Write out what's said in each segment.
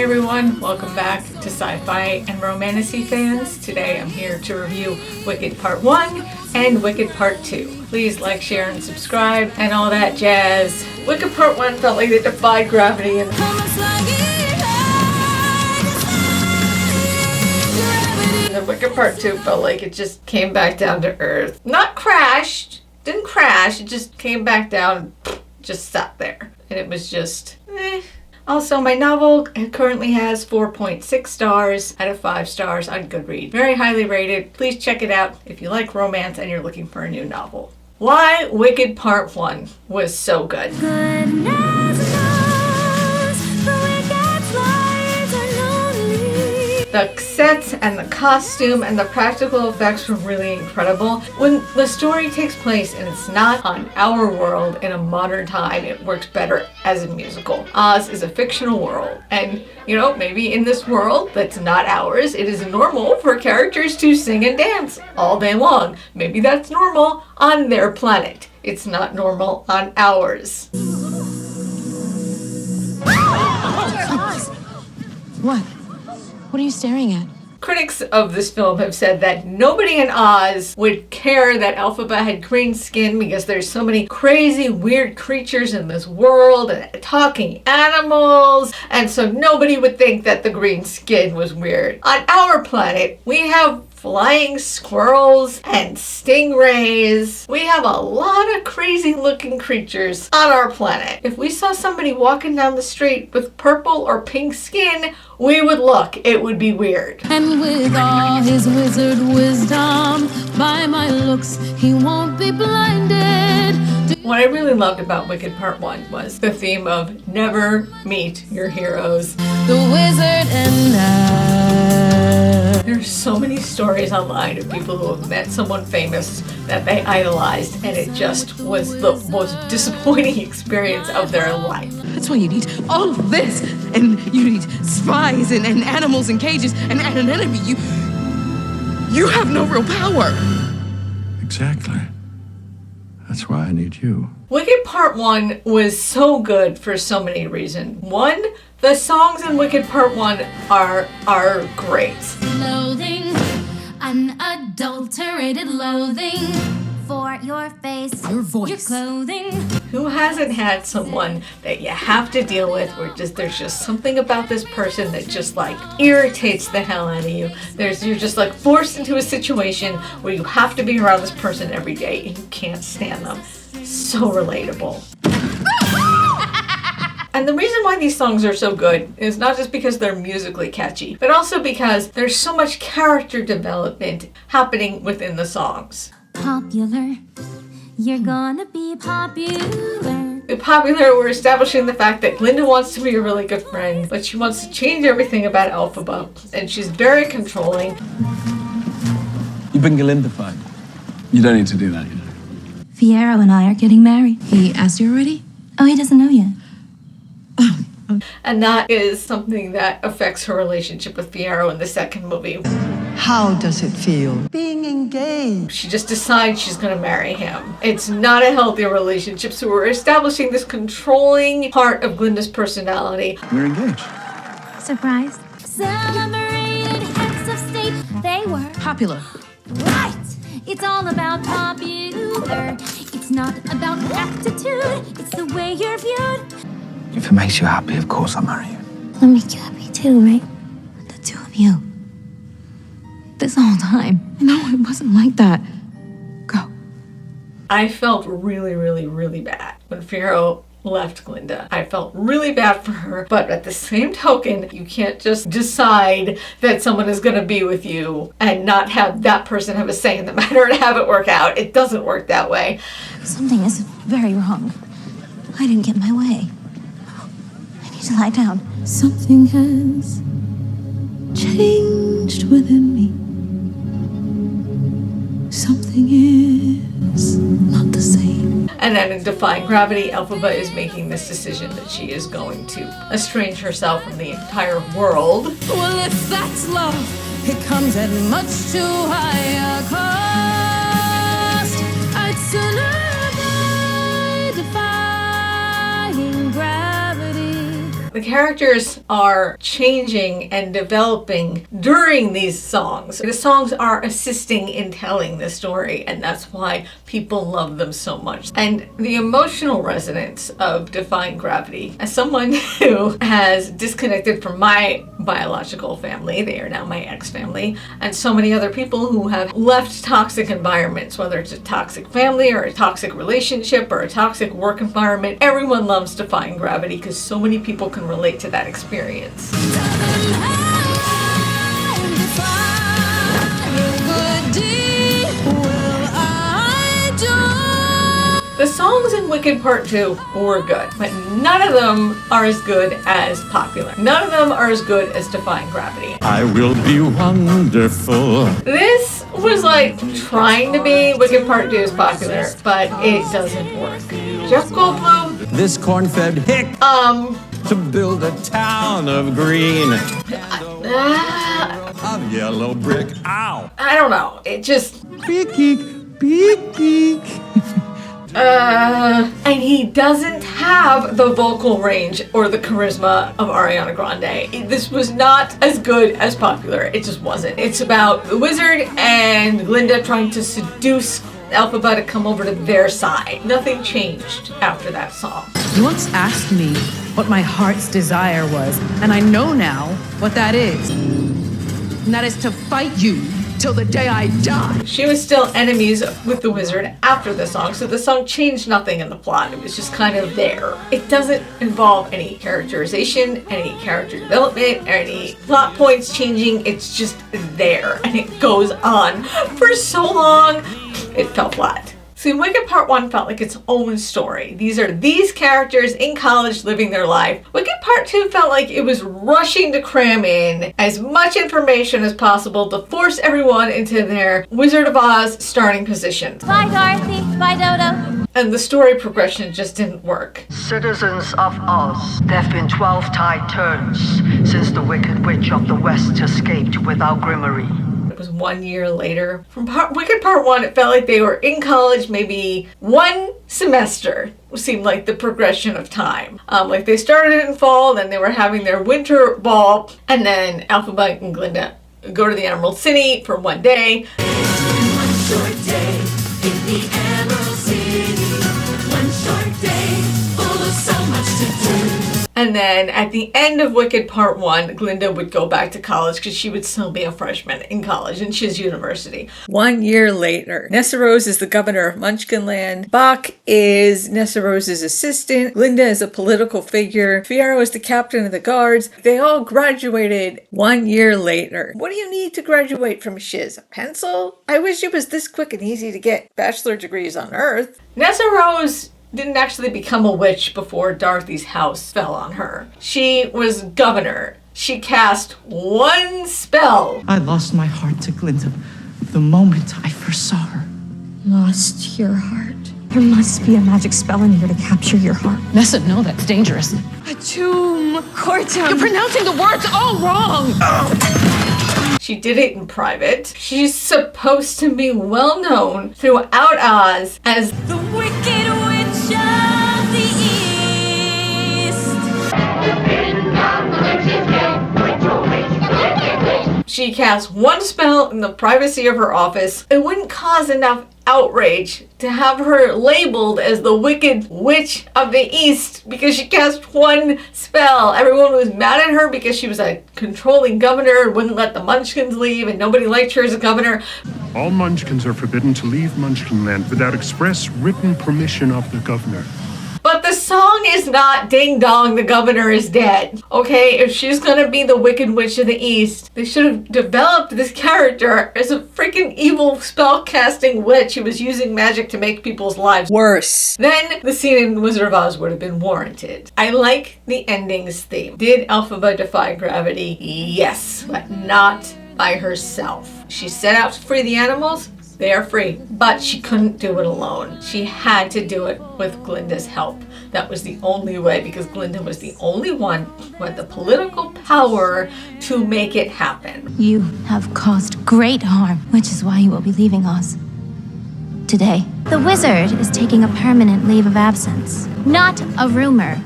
everyone, welcome back to Sci-Fi and Romantasy fans. Today I'm here to review Wicked Part 1 and Wicked Part 2. Please like, share, and subscribe and all that jazz. Wicked Part 1 felt like it defied gravity and the Wicked Part 2 felt like it just came back down to earth. Not crashed, didn't crash, it just came back down and just sat there. And it was just, Also, my novel currently has 4.6 stars out of 5 stars on Goodreads. Very highly rated. Please check it out if you like romance and you're looking for a new novel. Why Wicked Part 1 was so good. The sets and the costume and the practical effects were really incredible. When the story takes place and it's not on our world in a modern time, it works better as a musical. Oz is a fictional world, and maybe in this world that's not ours, it is normal for characters to sing and dance all day long. Maybe that's normal on their planet. It's not normal on ours. What? What are you staring at? Critics of this film have said that nobody in Oz would care that Elphaba had green skin because there's so many crazy, weird creatures in this world and talking animals, and so nobody would think that the green skin was weird. On our planet, we have flying squirrels and stingrays. We have a lot of crazy looking creatures on our planet. If we saw somebody walking down the street with purple or pink skin, we would look. It would be weird. And with all his wizard wisdom, by my looks, he won't be blinded. What I really loved about Wicked Part 1 was the theme of never meet your heroes. The wizard and I. There's so many stories online of people who have met someone famous that they idolized, and it just was the most disappointing experience of their life. That's why you need all of this, and you need spies and animals in cages and an enemy. You have no real power. Exactly. That's why I need you. Wicked Part 1 was so good for so many reasons. One, the songs in Wicked Part 1 are great. Loathing, unadulterated loathing for your face, your voice, your clothing. Who hasn't had someone that you have to deal with where there's just something about this person that just irritates the hell out of you. You're just forced into a situation where you have to be around this person every day and you can't stand them. So relatable. And the reason why these songs are so good is not just because they're musically catchy, but also because there's so much character development happening within the songs. Popular, you're gonna be popular. Popular, we're establishing the fact that Glinda wants to be a really good friend, but she wants to change everything about Elphaba, and she's very controlling. You've been Glindified. You don't need to do that, Fiyero and I are getting married. He asked you already? Oh, he doesn't know yet. And that is something that affects her relationship with Fiyero in the second movie. How does it feel being engaged? She just decides she's going to marry him. It's not a healthy relationship, so we're establishing this controlling part of Glinda's personality. We're engaged. Surprise. Celebrated heads of state, they were Popular. right. It's all about popular. It's not about aptitude, it's the way you're viewed. If it makes you happy, of course I'll marry you. I'll make you happy too, right? The two of you. This whole time. No, it wasn't like that. Go. I felt really, really, really bad when Fiyero left Glinda. I felt really bad for her, but at the same token, you can't just decide that someone is going to be with you and not have that person have a say in the matter and have it work out. It doesn't work that way. Something is very wrong. I didn't get my way. I need to lie down. Something has changed within me. Something is not the same. And then in Defying Gravity, Elphaba is making this decision that she is going to estrange herself from the entire world. Well, if that's love, it comes at much too high a cost. I'd sooner die defying gravity. the characters are changing and developing during these songs. The songs are assisting in telling the story, and that's why people love them so much. And the emotional resonance of Defying Gravity, as someone who has disconnected from my biological family, they are now my ex-family, and so many other people who have left toxic environments, whether it's a toxic family or a toxic relationship or a toxic work environment. Everyone loves Defying Gravity because so many people can relate to that experience. The songs in Wicked Part 2 were good, but none of them are as good as Popular. None of them are as good as Defying Gravity. I will be wonderful. This was like trying to be Wicked Part 2 is Popular, but it doesn't work. Jeff Goldblum, This corn-fed hick to build a town of green. Of yellow brick. Ow! I don't know. It just... Beak, beak, beak, beak. And he doesn't have the vocal range or the charisma of Ariana Grande. This was not as good as Popular. It just wasn't. It's about the wizard and Glinda trying to seduce Elphaba to come over to their side. Nothing changed after that song. You once asked me what my heart's desire was, and I know now what that is. And that is to fight you till the day I die. She was still enemies with the wizard after the song, so the song changed nothing in the plot. It was just kind of there. It doesn't involve any characterization, any character development, any plot points changing. It's just there, and it goes on for so long, it fell flat. See, Wicked Part 1 felt like its own story. These are these characters in college living their life. Wicked Part 2 felt like it was rushing to cram in as much information as possible to force everyone into their Wizard of Oz starting positions. Bye, Dorothy. Bye, Dodo. And the story progression just didn't work. Citizens of Oz, there have been 12 tide turns since the Wicked Witch of the West escaped with our grimoire. It was 1 year later. From Wicked Part 1, it felt like they were in college maybe one semester. Seemed like the progression of time. Like they started in fall, then they were having their winter ball, and then Elphaba and Glinda go to the Emerald City for one day. One short day in the Emerald City. One short day full of so much to do. And then at the end of Wicked Part 1, Glinda would go back to college because she would still be a freshman in college and she's university. 1 year later, Nessarose is the governor of Munchkinland. Bach is Nessarose's assistant. Glinda is a political figure. Fiyero is the captain of the guards. They all graduated 1 year later. What do you need to graduate from Shiz? A pencil? I wish it was this quick and easy to get bachelor degrees on Earth. Nessarose didn't actually become a witch before Dorothy's house fell on her. She was governor. She cast one spell. I lost my heart to Glinda the moment I first saw her. Lost your heart. There must be a magic spell in here to capture your heart. Nessa, no, that's dangerous. Atum Cortum. You're pronouncing the words all wrong. She did it in private. She's supposed to be well known throughout Oz as The Wicked Witch of the East. she cast one spell in the privacy of her office. It wouldn't cause enough outrage to have her labeled as the Wicked Witch of the East because she cast one spell. Everyone was mad at her because she was a controlling governor, wouldn't let the Munchkins leave, and nobody liked her as a governor. All Munchkins are forbidden to leave Munchkinland without express written permission of the governor. But the song is not Ding Dong, the governor is dead. Okay, if she's gonna be the Wicked Witch of the East, they should have developed this character as a freaking evil spell-casting witch who was using magic to make people's lives worse. Then the scene in Wizard of Oz would have been warranted. I like the ending's theme. Did Elphaba defy gravity? Yes, but not by herself. She set out to free the animals. They are free, but she couldn't do it alone. She had to do it with Glinda's help. That was the only way because Glinda was the only one who had the political power to make it happen. You have caused great harm, which is why you will be leaving Oz today. The wizard is taking a permanent leave of absence. Not a rumor.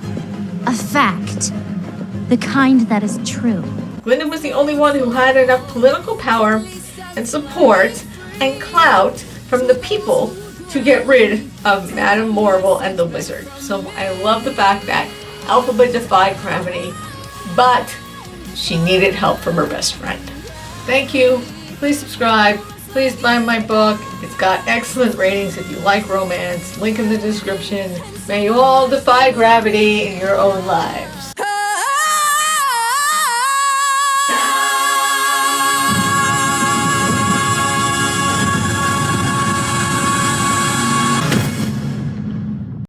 A fact. the kind that is true. Glinda was the only one who had enough political power and support and clout from the people to get rid of Madame Morrible and the wizard. So I love the fact that Elphaba defied gravity, but she needed help from her best friend. Thank you. Please subscribe. Please buy my book. It's got excellent ratings if you like romance. Link in the description. May you all defy gravity in your own lives.